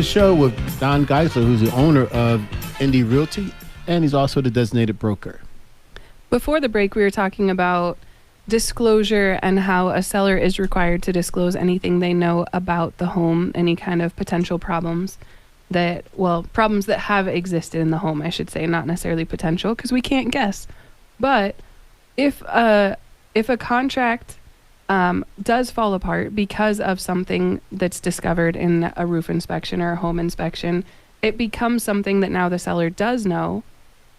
the show with Don Geisler, who's the owner of Indy Realty, and he's also the designated broker. Before the break, we were talking about disclosure and how a seller is required to disclose anything they know about the home, any kind of potential problems that have existed in the home, I should say, not necessarily potential, because we can't guess. But if a contract does fall apart because of something that's discovered in a roof inspection or a home inspection, it becomes something that now the seller does know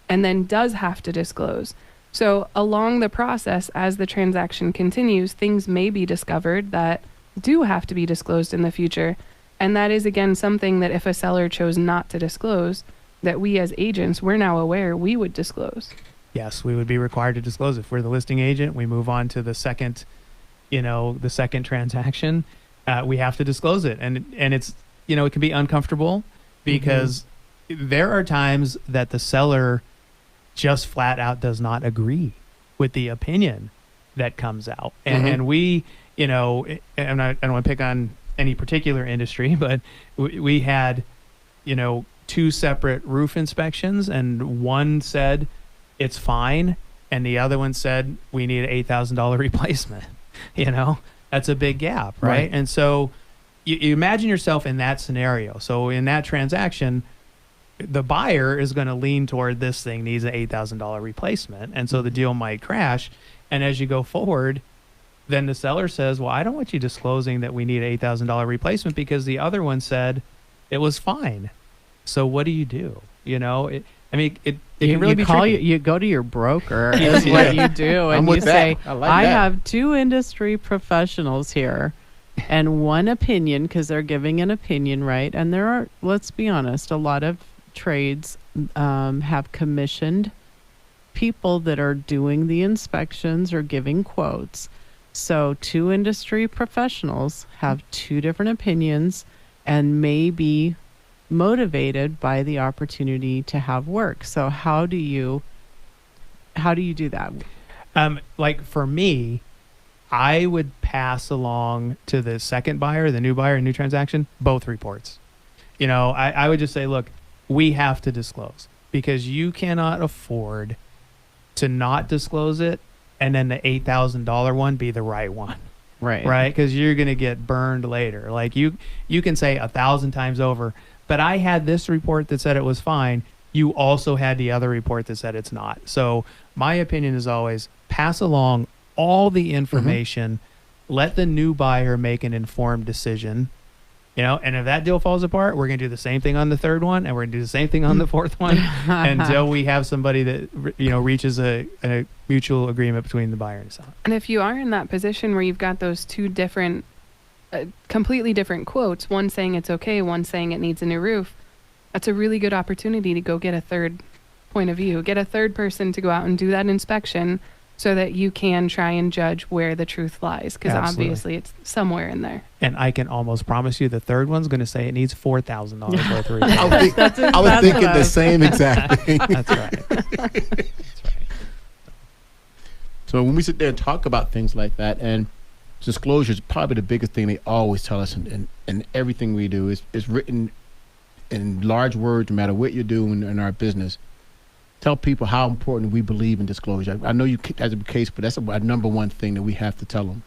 and then does have to disclose. So along the process, as the transaction continues, things may be discovered that do have to be disclosed in the future. And that is, again, something that if a seller chose not to disclose, that we as agents, we're now aware we would disclose. Yes, we would be required to disclose. If we're the listing agent, we move on to the second transaction, we have to disclose it. And it's, it can be uncomfortable because there are times that the seller just flat out does not agree with the opinion that comes out. And we, I don't want to pick on any particular industry, but we had, 2 separate roof inspections, and one said it's fine, and the other one said we need an $8,000 replacement. That's a big gap, right? And so you imagine yourself in that scenario. So in that transaction, the buyer is going to lean toward this thing needs an $8,000 replacement. And so the deal might crash. And as you go forward, then the seller says, well, I don't want you disclosing that we need an $8,000 replacement because the other one said it was fine. So what do you do? It can really be tricky. You go to your broker is what you do, and you say, I have 2 industry professionals here and one opinion, because they're giving an opinion, right? And there are, let's be honest, a lot of trades have commissioned people that are doing the inspections or giving quotes. So 2 industry professionals have 2 different opinions and may be motivated by the opportunity to have work. So how do you do that? Like for me, I would pass along to the second buyer, the new buyer, new transaction, both reports. I would just say, look, we have to disclose because you cannot afford to not disclose it and then the $8,000 one be the right one. Right. Because you're going to get burned later. Like you can say 1,000 times over, but I had this report that said it was fine. You also had the other report that said it's not. So my opinion is always pass along all the information, let the new buyer make an informed decision, and if that deal falls apart, we're going to do the same thing on the third one, and we're going to do the same thing on the fourth one until we have somebody that, reaches a mutual agreement between the buyer and the seller. And if you are in that position where you've got those 2 different, completely different quotes, one saying it's okay, one saying it needs a new roof, that's a really good opportunity to go get a third point of view, get a third person to go out and do that inspection so that you can try and judge where the truth lies, because obviously it's somewhere in there. And I can almost promise you the third one's going to say it needs $4,000 worth of I was thinking the same exact thing. That's right. That's right. So when we sit there and talk about things like that, and disclosure is probably the biggest thing they always tell us, and everything we do is written in large words, no matter what you're doing in our business. Tell people how important we believe in disclosure. I know you as a case, but that's a number one thing that we have to tell them.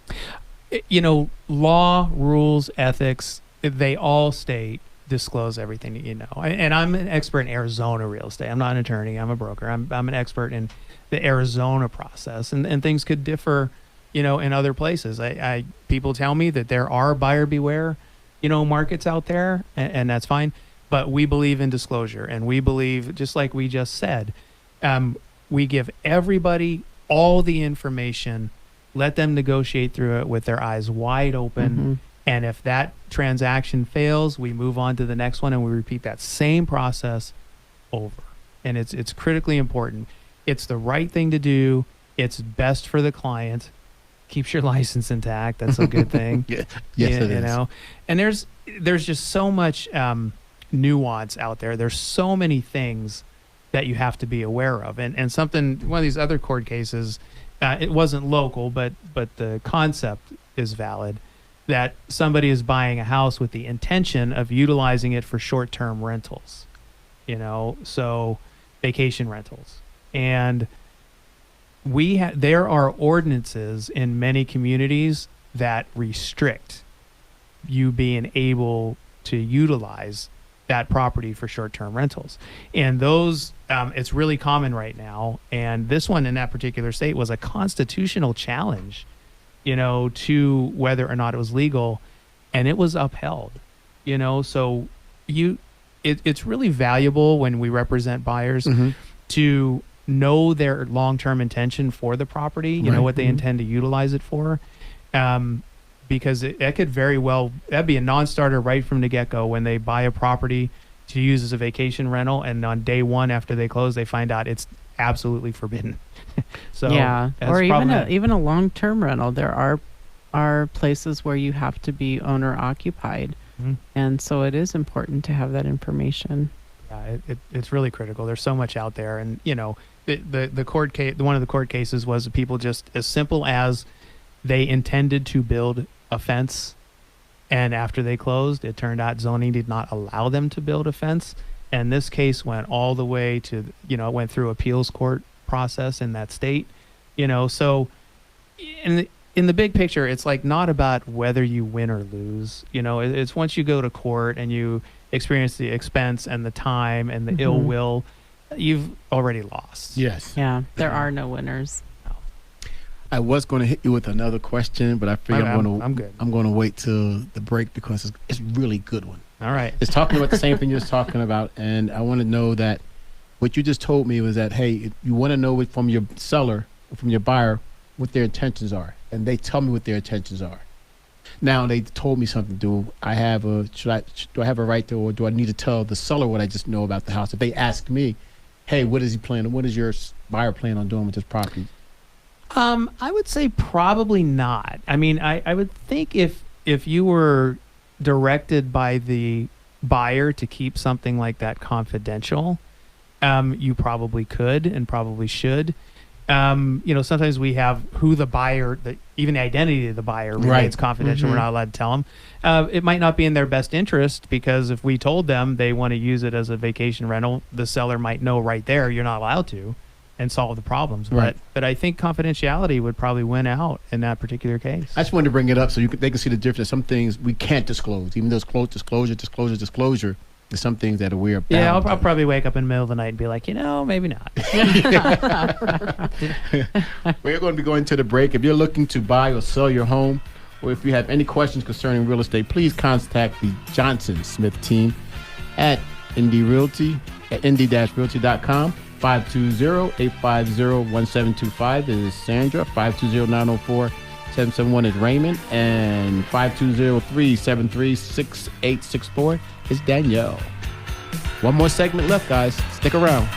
Law, rules, ethics, they all state disclose everything that you know. And I'm an expert in Arizona real estate. I'm not an attorney. I'm a broker. I'm an expert in the Arizona process, and things could differ, in other places. People tell me that there are buyer beware, markets out there, and that's fine. But we believe in disclosure, and we believe, just like we just said, we give everybody all the information, let them negotiate through it with their eyes wide open. And if that transaction fails, we move on to the next one, and we repeat that same process over. And it's critically important. It's the right thing to do. It's best for the client. Keeps your license intact. That's a good thing. Yes, it is. And there's just so much nuance out there. There's so many things that you have to be aware of. And one of these other court cases, it wasn't local, but the concept is valid. that somebody is buying a house with the intention of utilizing it for short-term rentals, so vacation rentals. And there are ordinances in many communities that restrict you being able to utilize that property for short-term rentals. And those, it's really common right now. And this one in that particular state was a constitutional challenge, to whether or not it was legal, and it was upheld, so it's really valuable when we represent buyers to know their long-term intention for the property, what they intend to utilize it for. Because it could very well, that'd be a non-starter right from the get-go when they buy a property to use as a vacation rental, and on day one after they close, they find out it's absolutely forbidden. So yeah, or even a long-term rental. There are places where you have to be owner-occupied, and so it is important to have that information. Yeah, it's really critical. There's so much out there, and the court case. One of the court cases was people just as simple as they intended to build a fence, and after they closed, it turned out zoning did not allow them to build a fence. And this case went all the way to, it went through appeals court process in that state, so in the big picture, it's like not about whether you win or lose. It's once you go to court and you experience the expense and the time and the ill will, you've already lost. Yes. Yeah, there are no winners. I was going to hit you with another question, but I figured I'm good. I'm going to wait till the break because it's a really good one. All right. It's talking about the same thing you're just talking about, and I want to know that what you just told me was that, hey, you want to know from your seller, from your buyer, what their intentions are, and they tell me what their intentions are. Now they told me something. Do I have a right to, or do I need to tell the seller what I just know about the house? If they ask me, hey, what is he planning? What is your buyer plan on doing with this property? I would say probably not. I mean, I would think if you were directed by the buyer to keep something like that confidential, you probably could and probably should. Sometimes we have who the buyer, even the identity of the buyer remains confidential. We're not allowed to tell them. It might not be in their best interest, because if we told them they want to use it as a vacation rental, the seller might know right there you're not allowed to, and solve the problems. Right. But I think confidentiality would probably win out in that particular case. I just wanted to bring it up so they can see the difference. Some things we can't disclose, even though it's disclosure. There's some things that are weird. Yeah, I'll probably wake up in the middle of the night and be like, maybe not. We're going to be going to the break. If you're looking to buy or sell your home, or if you have any questions concerning real estate, please contact the Johnson Smith team at Indy Realty at indy-realty.com. 520-850-1725 is Sandra. 520-904-771 is Raymond. And 520-373-6864 is Danielle. One more segment left, guys. Stick around.